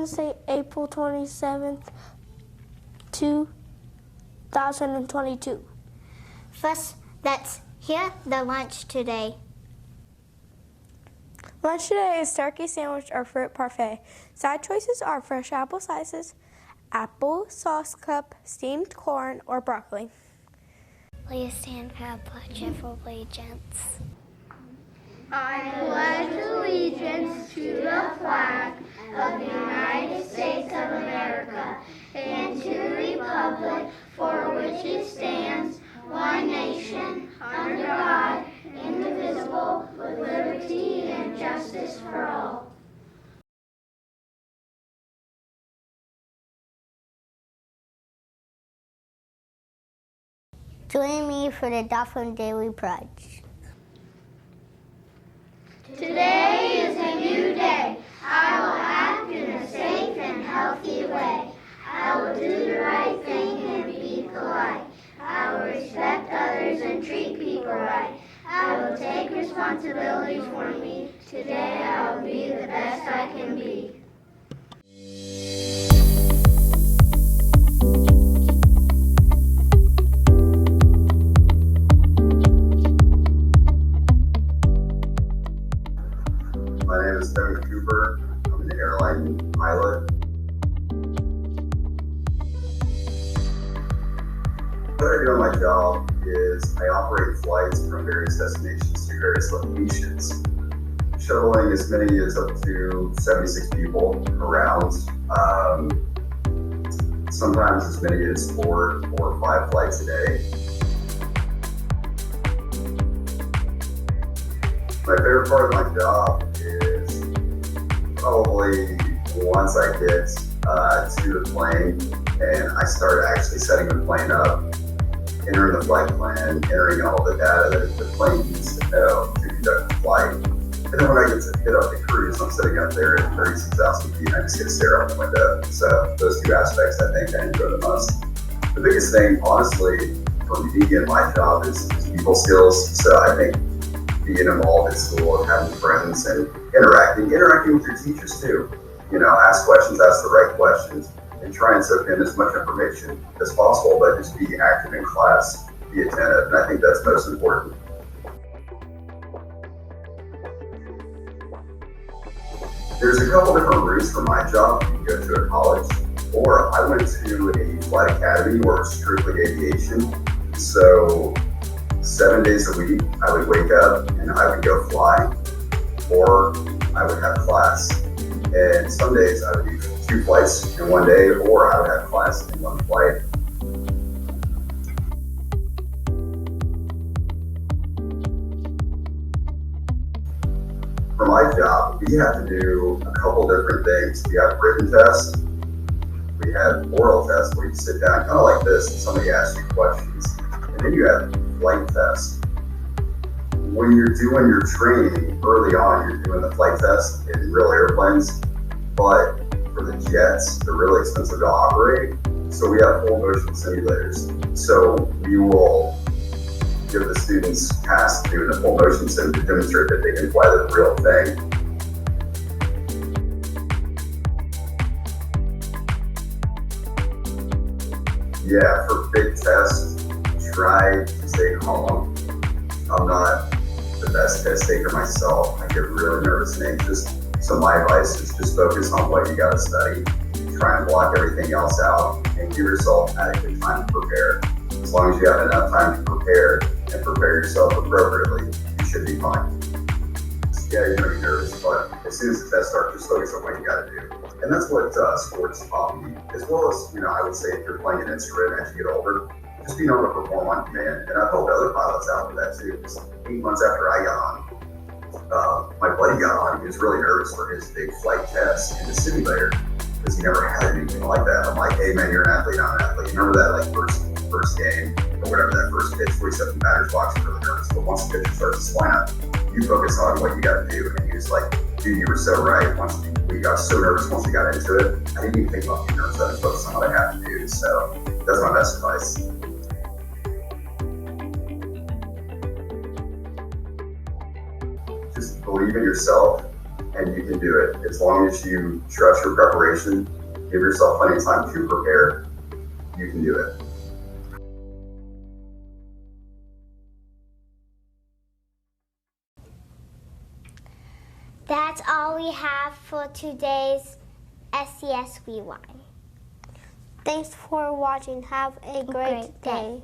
Wednesday, April 27th, 2022. First, let's hear the lunch today. Lunch today is turkey sandwich or fruit parfait. Side choices are fresh apple slices, apple sauce cup, steamed corn, or broccoli. Please stand for a pledge of allegiance. I pledge allegiance to the flag of the United States of America and to the republic for which it stands, one nation, under God, indivisible, with liberty and justice for all. Join me for the Dolphin Daily Pledge. Today is a new day. I will act in a safe and healthy way. I will do the right thing and be polite. I will respect others and treat people right. I will take responsibility for me. Today I will be the best I can be. My name is Kevin Cooper. I'm an airline pilot. What I do on my job is I operate flights from various destinations to various locations, shuttling as many as up to 76 people around. Sometimes as many as 4 or 5 flights a day. My favorite part of my job is probably once I get to the plane and I start actually setting the plane up, entering the flight plan, entering all the data that the plane needs to know to conduct the flight. And then when I get to hit up the cruise, I'm sitting up there at 36,000 feet and I just get to stare out the window. So those 2 aspects I think I enjoy the most. The biggest thing, honestly, for me in my job is people skills. So I think being involved at school and having friends and interacting with your teachers too. You know, ask questions, ask the right questions, and try and soak in as much information as possible, but just be active in class, be attentive, and I think that's most important. There's a couple different routes for my job. You can go to a college, or I went to a flight academy where it's strictly aviation. So 7 days a week, I would wake up and I would go fly, or I would have class. And some days I would do 2 flights in one day, or I would have class in 1 flight. For my job, we have to do a couple different things. We have written tests, we have oral tests where you sit down kind of like this and somebody asks you questions, and then you have flight tests. When you're doing your training early on, you're doing the flight test in real airplanes, but for the jets, they're really expensive to operate. So we have full motion simulators. So we will give the students tasks doing a full motion sim to demonstrate that they can fly the real thing. Yeah, for big tests, try to stay calm. I'm not the best test taker myself. I get really nervous and anxious. So my advice is just focus on what you got to study. Try and block everything else out and give yourself adequate time to prepare. As long as you have enough time to prepare and prepare yourself appropriately, you should be fine. Yeah, you're going to be nervous, but as soon as the test starts, just focus on what you got to do. And that's what sports taught me, as well as, I would say if you're playing an instrument as you get older, just being able to perform on command. And I've helped other pilots out with that too. Because 8 months after I got on, my buddy got on. He was really nervous for his big flight test in the simulator because he never had anything like that. I'm like, hey man, you're an athlete, I'm an athlete. You remember that first game or whatever, that first pitch where you set the batter's box, you're really nervous. But once the pitcher starts to swing up, you focus on what you got to do. And he was like, dude, you were so right. We got so nervous once we got into it. I didn't even think about being nervous. I was focused on what I have to do. So that's my best advice. Just believe in yourself and you can do it. As long as you trust your preparation, give yourself plenty of time to prepare, you can do it. That's all we have for today's SES Rewind. Thanks for watching. Have a great day.